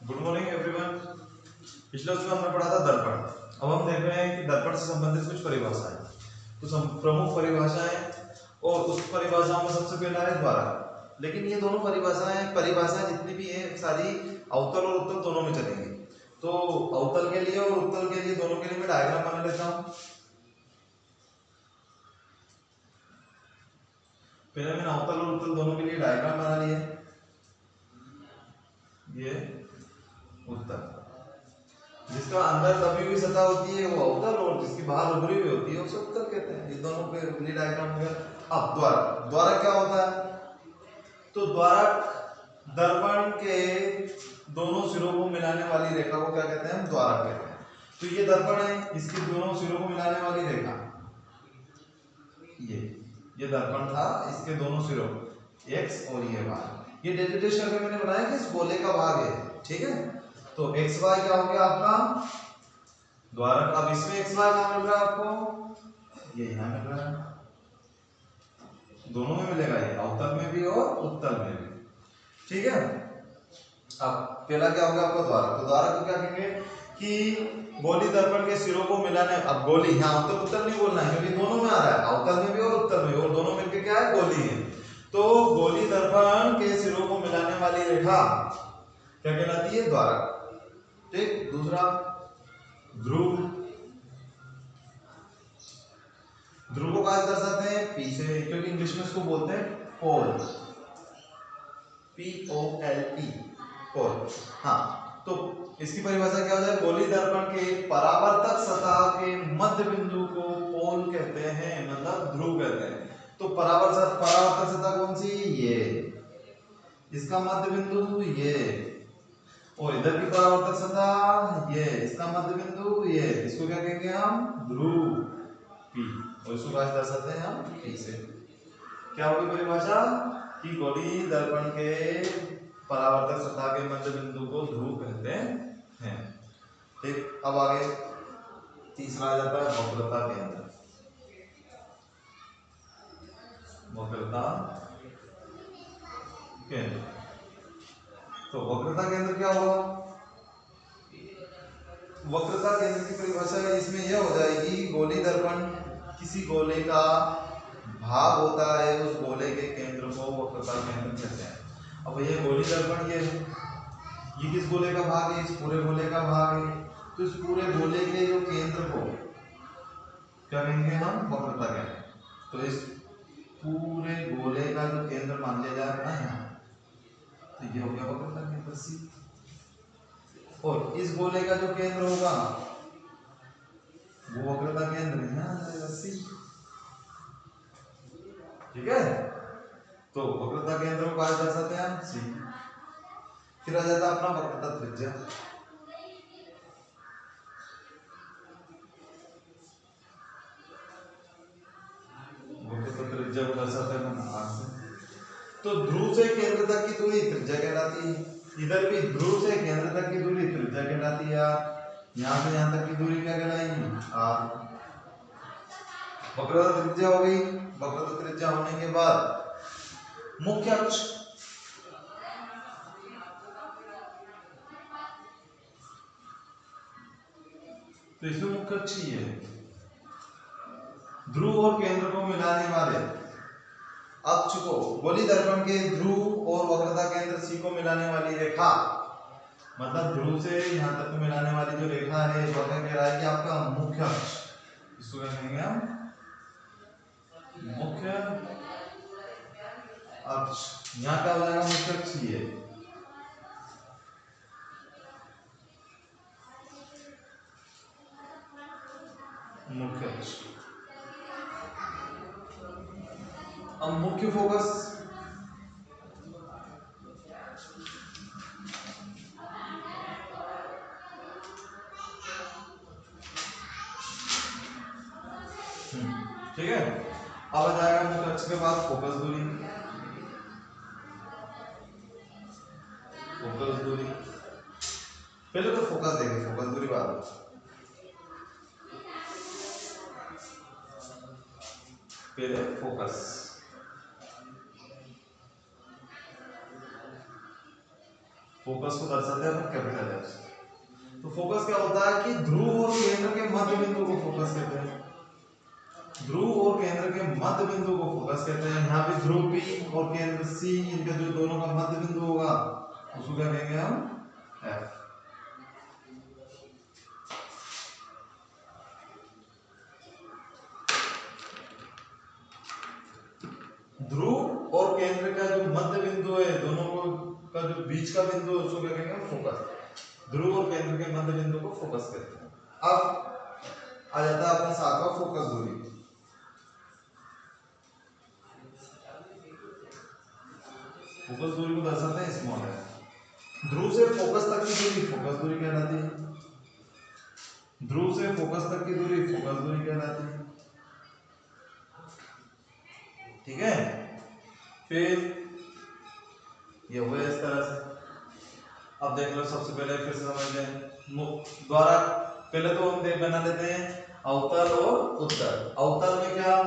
Good morning everyone. पिछले उसमें हमने पढ़ा था दर्पण। अब हम देख रहे हैं कि दर्पण से संबंधित कुछ परिभाषाएं, कुछ प्रमुख परिभाषाएं, और उस परिभाषाओं में सबसे पहला है द्वारक। लेकिन ये दोनों परिभाषाएं जितनी भी हैं सारी अवतल और उत्तल दोनों में चलेंगी। तो अवतल के लिए और उत्तल के लिए दोनों के लिए मैं डायग्राम बना लेता हूँ। पहले मैंने अवतल और उत्तल दोनों के लिए डायग्राम बना लिए। ये उत्तल, जिसका अंदर दबी हुई सतह होती है वो अवतल, और जिसकी बाहर उभरी हुई होती है उसे उत्तल कहते हैं। ये दोनों के लिए डायग्राम हो गया। अब द्वारक, द्वारक क्या होता है? तो द्वारक दर्पण के दोनों सिरों को मिलाने वाली रेखा को क्या कहते हैं? हम द्वारक कहते हैं। तो ये दर्पण है, इसके दोनों सिरों को मिलाने वाली रेखा ये दर्पण था, इसके दोनों सिरों x और ये y, ये डेलिटेट करके मैंने बनाया कि इस गोले का भाग है। ठीक है, तो x y क्या हो गया आपका द्वारक। अब इसमें x y कहां मिल रहा है आपको? ये यहां मिल रहा है, दोनों में मिलेगा, ये अवतल में भी और उत्तल में भी। ठीक है, अब पहला क्या होगा आपका द्वारक। तो द्वारक को क्या कहेंगे कि गोली दर्पण के सिरों को मिलाने। अब गोली यहाँ अवतल उत्तल नहीं बोलना है क्योंकि दोनों में आ रहा है, अवतल में भी और उत्तल में, और दोनों मिलकर क्या है? गोली है। तो गोली दर्पण के सिरों को मिलाने वाली रेखा क्या कहलाती है? द्वारक। ठीक, दूसरा ध्रुव। ध्रुव को कहा दर्शाते हैं पी से, क्योंकि इंग्लिश में इसको बोलते हैं पोल, POLE, पोल। हाँ, तो इसकी परिभाषा क्या हो जाए? गोली दर्पण के परावर्तक सतह के मध्य बिंदु को पोल कहते हैं, मतलब ध्रुव कहते हैं। तो परावर्तक सतह कौन सी? ये, इसका मध्य बिंदु ये, और इधर की परावर्तक सतह ये, इसका मध्य बिंदु ये। इसको क्या कहेंगे हम? ध्रुव P, और इसको क्या दर्शाते हैं हम? P से। क्या होगी परिभाषा? कि गोली दर्पण के परावर्तक सतह के मध्य बिंदु को ध्रुव कहते हैं। ठीक, अब आगे तीसरा आ जाता है वक्रता केंद्र। वक्रता केंद्र, तो वक्रता केंद्र क्या होगा? वक्रता केंद्र की परिभाषा इसमें यह हो जाएगी, गोली दर्पण किसी गोले का भाग होता है, उस गोले के केंद्र को वक्रता केंद्र कहते हैं। अब ये गोली दर्पण ये किस गोले का भाग है? इस पूरे गोले का भाग है। तो इस पूरे गोले के जो केंद्र को क्या कहेंगे हम? वक्रता कहेंगे। तो इस पूरे गोले का जो केंद्र मान लिया जा रहा है यहाँ, तो ये हो गया वक्रता केंद्र C। और इस गोले का जो केंद्र होगा वो वक्रता केंद्र यहाँ आ जाएगा C। ठीक है, तो वक्रता केंद्र को कहा जा सकते हैं हम C। फिर आ जाता है अपना वक्रता त्रिज्या। वक्रता त्रिज्या को दर्शाते हैं हम R से। तो ध्रुव से केंद्र तक की दूरी त्रिज्या कहलाती है। इधर भी ध्रुव से केंद्र तक की दूरी त्रिज्या कहलाती है। यहाँ से यहाँ तक की दूरी क्या कहलाएगी? R। वक्रता त्रिज्या हो गई। वक्रता त्रिज्या होने के बाद मुख्य अक्ष, तो इसमें मुख्य अक्ष ही है। ध्रुव और केंद्र को मिलाने वाले अक्ष को, गोली दर्पण के ध्रुव और वक्रता केंद्र C को मिलाने वाली रेखा, मतलब ध्रुव से यहाँ तक मिलाने वाली जो रेखा है वह क्या कहलाएगी? आपका मुख्य अक्ष। इसको क्या कहेंगे हम? मुख्य अक्ष। यहाँ क्या हो जाएगा? मुख्य अक्ष ही है। मुख्य अक्ष। अब मुख्य फोकस, ठीक है। अब आ जाएगा मुख्य अक्ष के बाद फोकस दूरी। फोकस दूरी पहले तो फोकस देखें, फोकस दूरी बाद। पहले फोकस, फोकस को दर्शाते हैं अपन कैपिटल एफ। तो फोकस क्या होता है कि ध्रुव और केंद्र के मध्य बिंदु को फोकस कहते हैं। ध्रुव और केंद्र के मध्य बिंदु को फोकस कहते हैं। यहाँ पे ध्रुव P और केंद्र C, इनके जो दोनों का मध्य बिंदु होगा उसको क्या कहेंगे हम, F। ध्रुव और केंद्र का जो मध्य बिंदु है, दोनों को का जो बीच का बिंदु है उसको क्या कहेंगे हम, फोकस। ध्रुव और केंद्र के मध्य बिंदु को फोकस कहते हैं। अब आ जाता है अपना सातवां, फोकस दूरी। फोकस दूरी को दर्शाते हैं स्मॉल है। ध्रुव से फोकस तक की दूरी फोकस दूरी कहलाती है। ध्रुव से फोकस तक की दूरी फोकस दूरी कहलाती है। ठीक है, फिर ये हो गया इस तरह से। अब देख लो, सबसे पहले फिर से समझ लें द्वारा। पहले तो हम बना लेते हैं अवतल और उत्तल। अवतल में क्या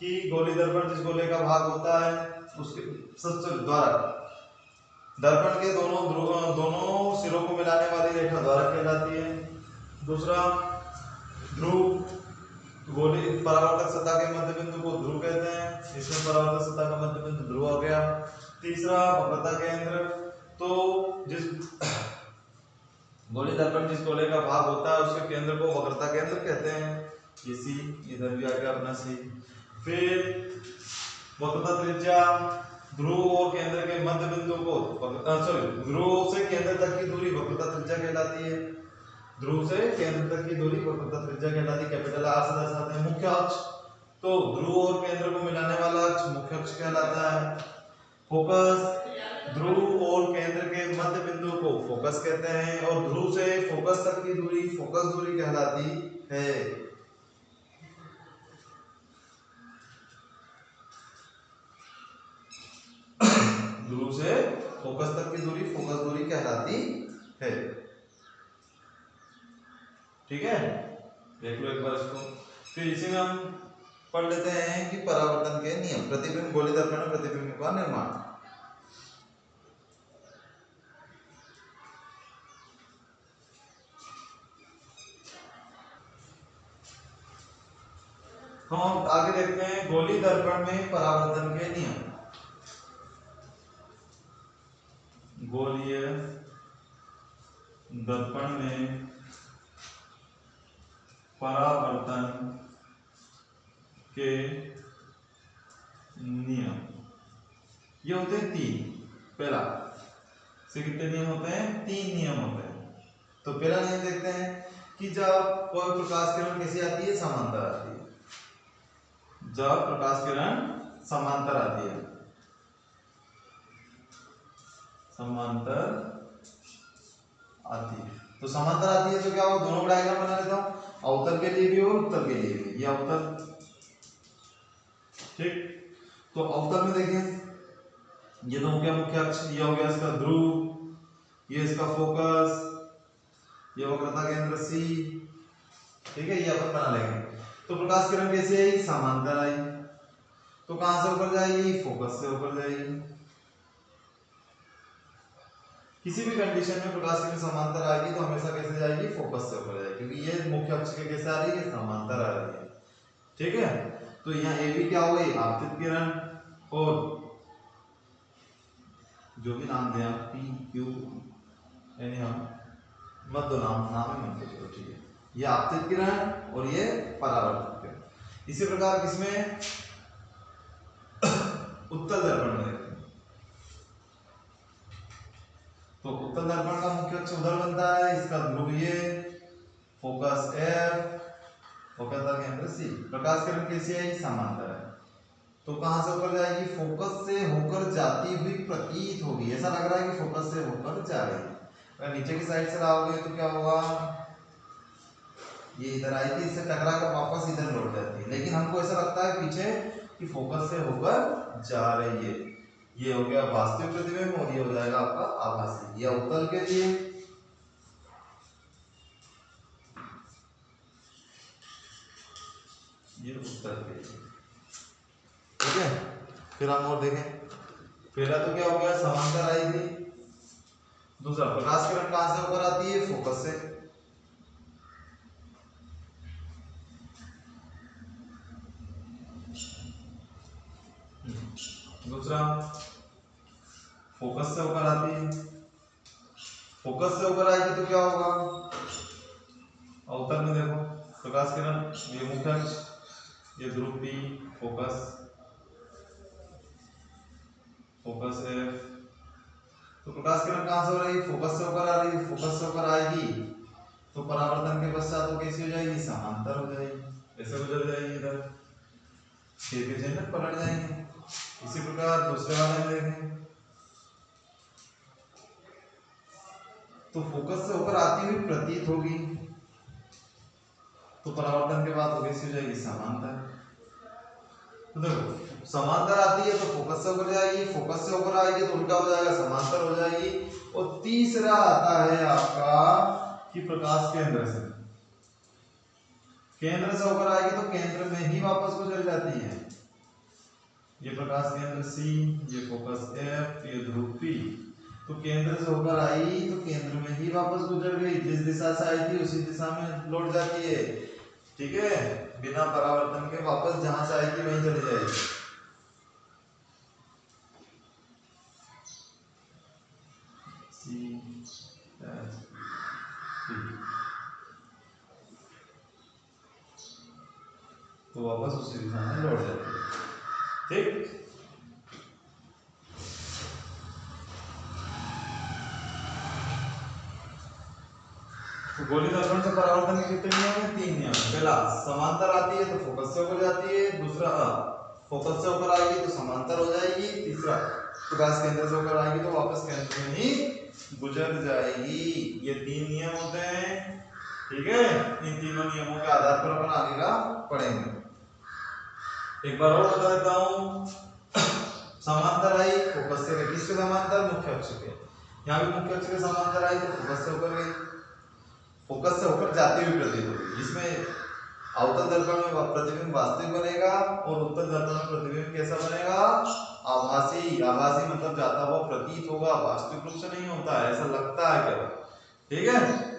कि गोली दर्पण जिस गोले का भाग होता है उसके सबसे द्वारा, दर्पण के दोनों सिरों को मिलाने वाली रेखा द्वारक कहलाती है। दूसरा, ध्रुव गोली परावर्तक सतह के मध्य बिंदु को ध्रुव कहते हैं। इसमें परावर्तक सतह का मध्य बिंदु ध्रुव हो गया। तीसरा, वक्रता केंद्र। तो जिस गोली दर्पण जिस गोले का भाग होता है उसके केंद्र को वक्रता केंद्र कहते हैं। ये सी, इधर भी आ गया अपना सी। फिर वक्रता त्रिज्या, ध्रुव और केंद्र के मध्य बिंदु को ध्रुव से केंद्र तक की दूरी वक्रता त्रिज्या कहलाती है। ध्रुव से केंद्र तक की दूरी वक्रता त्रिज्या कहलाती है। कैपिटल आर से दर्शाते हैं। मुख्य अक्ष, तो ध्रुव और केंद्र को मिलाने वाला अक्ष मुख्य अक्ष कहलाता है। फोकस, ध्रुव और केंद्र के मध्य बिंदु को फोकस कहते हैं और ध्रुव से फोकस तक की दूरी फोकस दूरी कहलाती है। ध्रुव से फोकस तक की दूरी फोकस दूरी कहलाती है। ठीक है, देख लो एक बार इसको। फिर इसी में हम पढ़ लेते हैं कि परावर्तन के नियम। प्रतिबिंब गोली दर्पण में प्रतिबिंब का निर्माण। हम आगे देखते हैं गोली दर्पण में परावर्तन के नियम। गोलीय दर्पण में परावर्तन के नियम ये होते हैं तीन। पहला से कितने नियम होते हैं, तीन नियम होते हैं। तो पहला नियम देखते हैं कि जब कोई प्रकाश किरण कैसी आती है, समांतर आती है। जब प्रकाश किरण समांतर आती है, समांतर आती है, तो समांतर आती है तो क्या हो, दोनों डायग्राम बना लेता हूं, अवतल के लिए भी और उत्तल के लिए भी। ये अवतल, ठीक। तो अवतल में देखें, ये तो हो गया मुख्य अक्ष, ये हो गया इसका ध्रुव, ये इसका फोकस, ये वक्रता केंद्र सी। ठीक है, ये अपन बना लेंगे। तो प्रकाश किरण कैसे आई, समांतर आई, तो कहां से ऊपर जाएगी, फोकस से ऊपर जाएगी। किसी भी कंडीशन में प्रकाश किरण समांतर आएगी तो हमेशा कैसे जाएगी, फोकस से ऊपर जाएगी, क्योंकि ये मुख्य अक्ष के कैसे आ रही है, समांतर आ रही है। ठीक है, तो यहाँ ए भी क्या हो गई, आपतित किरण, और जो भी नाम दिया पी क्यू यानी हम मत दो, नाम ही मत दो, ठीक है। ये आपतित किरण और ये परावर्तित किरण। इसी प्रकार किसमें, उत्तल दर्पण में देखते हैं। तो उत्तल दर्पण का मुख्य अक्ष उधर बनता है, इसका ध्रुव ये, फोकस एफ, वक्रता केंद्र सी। प्रकाश किरण कैसी है, समांतर है, तो कहां से ऊपर जाएगी, फोकस से होकर जाती हुई प्रतीत होगी। ऐसा लग रहा है कि फोकस से होकर जा रही है। अगर नीचे की साइड से लाओगे तो क्या होगा, ये इधर आई थी, इससे टकरा कर वापस इधर लौट जाती है, लेकिन हमको ऐसा लगता है पीछे कि फोकस से होकर जा रही है। ये हो गया वास्तविक प्रतिबिंब और ये हो जाएगा आपका आभासी। ये उत्तल के लिए, ये उत्तल के लिए। ठीक है, फिर हम और देखें। पहला तो क्या हो गया, समांतर आई थी। दूसरा, प्रकाश किरण कहां से होकर आती है? फोकस से। दूसरा, फोकस से होकर आती है। फोकस से होकर आएगी तो क्या होगा? अवतल में देखो, प्रकाश किरण, ये मुख्य अक्ष, ये ध्रुव P, फोकस, फोकस F। तो प्रकाश किरण कहां से हो रही है? फोकस से होकर आ रही है। फोकस से होकर आएगी तो परावर्तन के पश्चात वो कैसी हो जाएगी? समांतर हो जाएगी, ऐसे गुजर जाएगी इधर, छेद के चिन्ह पलट जाएंगे। इसी प्रकार दूसरे वाले में देखें तो फोकस से होकर आती हुई प्रतीत होगी तो परावर्तन के बाद वो कैसी हो जाएगी? समांतर। तो देखो, समांतर आती है तो फोकस से होकर जाएगी, फोकस से होकर आएगी तो उल्टा हो जाएगा, समांतर हो जाएगी। और तीसरा आता है आपका कि प्रकाश केंद्र से, केंद्र से होकर आएगी तो केंद्र में ही वापस गुजर जाती है। ये प्रकाश केंद्र C, ये फोकस F, ये ध्रुव P। तो केंद्र से होकर आई तो केंद्र में ही वापस गुजर गई, जिस दिशा से आई थी उसी दिशा में लौट जाती है, ठीक है, बिना परावर्तन के वापस जहां से आई थी वहीं चली जाएगी। तो वापस उसी दिशा में लौट जाती है, ठीक। तो गोली दर्पण से परावर्तन के कितने नियम है? 3 नियम। पहला, समांतर आती है तो फोकस से होकर जाती है। दूसरा, फोकस से होकर आएगी तो समांतर हो जाएगी। तीसरा, प्रकाश केंद्र से होकर आएगी तो वापस केंद्र में ही गुजर जाएगी। ये 3 नियम होते हैं, ठीक है। इन तीनों नियमों के आधार पर अपन आगे का पढ़ेंगे। एक बार और बता देता हूं, समांतर आई, फोकस से किसके समांतर? मुख्य अक्ष के। यहाँ भी मुख्य अक्ष के समांतर आई तो फोकस से होकर गई, फोकस से होकर जाती हुई प्रतीत होगी। इसमें अवतल दर्पण में प्रतिबिंब वास्तविक बनेगा और उत्तल दर्पण में प्रतिबिंब कैसा बनेगा? आभासी। आभासी मतलब जाता हुआ प्रतीत होगा, वास्तविक रूप से नहीं होता है, ऐसा लगता है केवल, ठीक है।